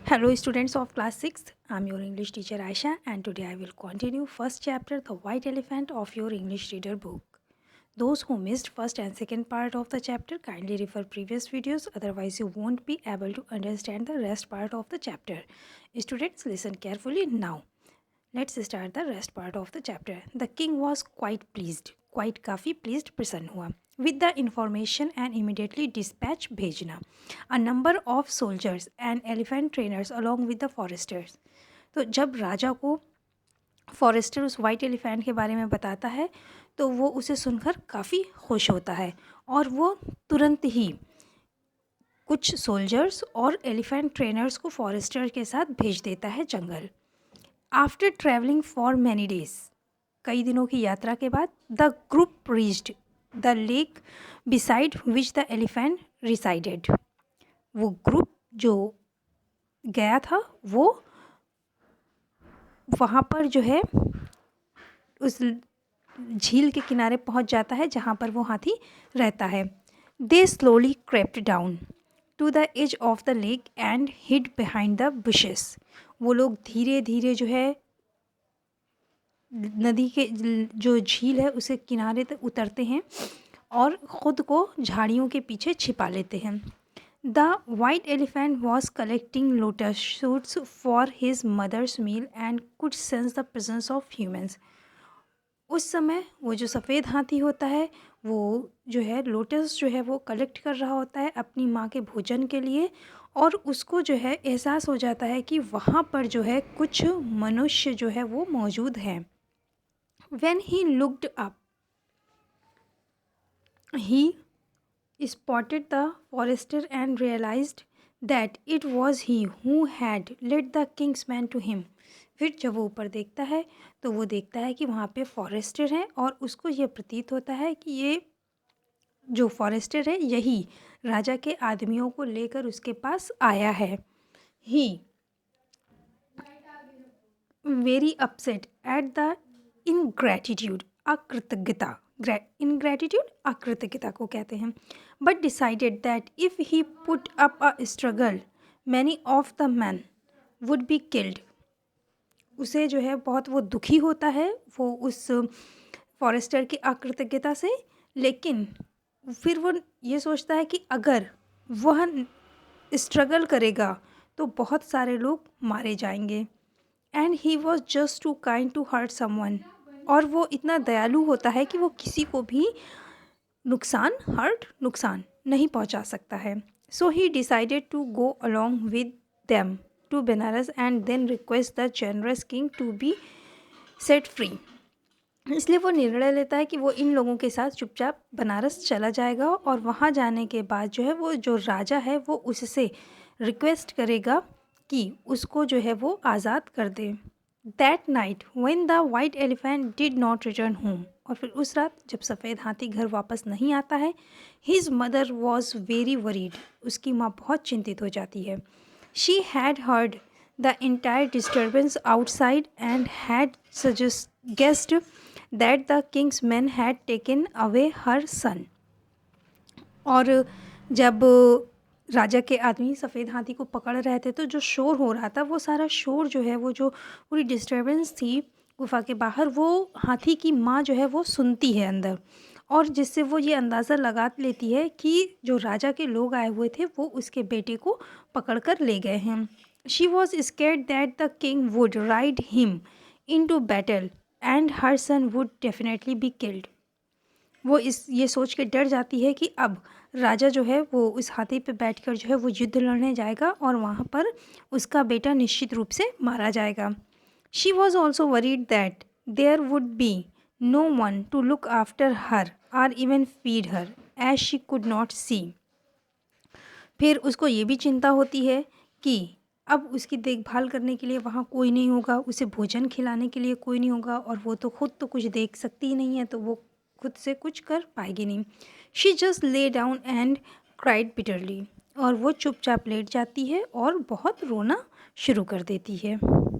Hello students of class 6th, I'm your English teacher Aisha and today I will continue first chapter The White Elephant of your English reader book. Those who missed first and second part of the chapter kindly refer previous videos, otherwise you won't be able to understand the rest part of the chapter. Students, listen carefully now. Let's start the rest part of the chapter. The king was quite pleased, quite काफ़ी pleased प्रसन्न हुआ with the information and immediately dispatch भेजना a number of soldiers and elephant trainers along with the foresters. तो जब राजा को forester उस white elephant के बारे में बताता है तो वो उसे सुनकर काफ़ी खुश होता है और वो तुरंत ही कुछ सोल्जर्स और एलिफेंट ट्रेनर्स को फॉरेस्टर के साथ भेज देता है जंगल. After travelling for many days, कई दिनों की यात्रा के बाद, the group reached the lake beside which the elephant resided. वो ग्रुप जो गया था वो वहाँ पर जो है उस झील के किनारे पहुँच जाता है जहाँ पर वो हाथी रहता है. They slowly crept down to the edge of the lake and hid behind the bushes. वो लोग धीरे धीरे जो है नदी के जो झील है उसे किनारे तक उतरते हैं और ख़ुद को झाड़ियों के पीछे छिपा लेते हैं. The white elephant was collecting lotus shoots for his mother's meal and could sense the presence of humans. उस समय वो जो सफ़ेद हाथी होता है वो जो है लोटस जो है वो कलेक्ट कर रहा होता है अपनी माँ के भोजन के लिए और उसको जो है एहसास हो जाता है कि वहाँ पर जो है कुछ मनुष्य जो है वो मौजूद हैं. When he looked up, he spotted the forester and realized that it was he who had led the king's men to him. फिर जब वो ऊपर देखता है तो वो देखता है कि वहाँ पे फॉरेस्टर है और उसको ये प्रतीत होता है कि ये जो फॉरेस्टर है यही राजा के आदमियों को लेकर उसके पास आया है. ही वेरी अपसेट एट द इनग्रैटिट्यूड, अकृतज्ञता, इनग्रैटिट्यूड अकृतज्ञता को कहते हैं. But decided that if he put up a struggle many of the man would be killed. उसे जो है बहुत वो दुखी होता है वो उस फॉरेस्टर की अकृतज्ञता से, लेकिन फिर वो ये सोचता है कि अगर वह स्ट्रगल करेगा तो बहुत सारे लोग मारे जाएंगे. And he was just too kind to hurt someone, और वो इतना दयालु होता है कि वो किसी को भी नुकसान नहीं पहुंचा सकता है. So he decided to go along with them to Banaras and then request the generous king to be set free. इसलिए वो निर्णय लेता है कि वो इन लोगों के साथ चुपचाप बनारस चला जाएगा और वहाँ जाने के बाद जो है वो जो राजा है वो उससे रिक्वेस्ट करेगा कि उसको जो है वो आज़ाद कर दे. That night when the white elephant did not return home, और फिर उस रात जब सफ़ेद हाथी घर वापस नहीं आता है, his mother was very worried, उसकी माँ बहुत चिंतित हो जाती है. She had heard the entire disturbance outside and had guessed that the king's man had taken away her son. और जब राजा के आदमी सफ़ेद हाथी को पकड़ रहे थे तो जो शोर हो रहा था वो सारा शोर जो है वो जो पूरी डिस्टर्बेंस थी गुफा के बाहर वो हाथी की माँ जो है वो सुनती है अंदर, और जिससे वो ये अंदाज़ा लगा लेती है कि जो राजा के लोग आए हुए थे वो उसके बेटे को पकड़ कर ले गए हैं. She was scared that the king would ride him into battle and her son would definitely be killed. वो ये सोच के डर जाती है कि अब राजा जो है वो उस हाथी पे बैठकर जो है वो युद्ध लड़ने जाएगा और वहाँ पर उसका बेटा निश्चित रूप से मारा जाएगा. She was also worried that there would be no one to look after her or even feed her as she could not see. फिर उसको ये भी चिंता होती है कि अब उसकी देखभाल करने के लिए वहाँ कोई नहीं होगा, उसे भोजन खिलाने के लिए कोई नहीं होगा, और वो तो खुद तो कुछ देख सकती ही नहीं है तो वो खुद से कुछ कर पाएगी नहीं. She just lay down and cried bitterly, और वो चुपचाप लेट जाती है और बहुत रोना शुरू कर देती है.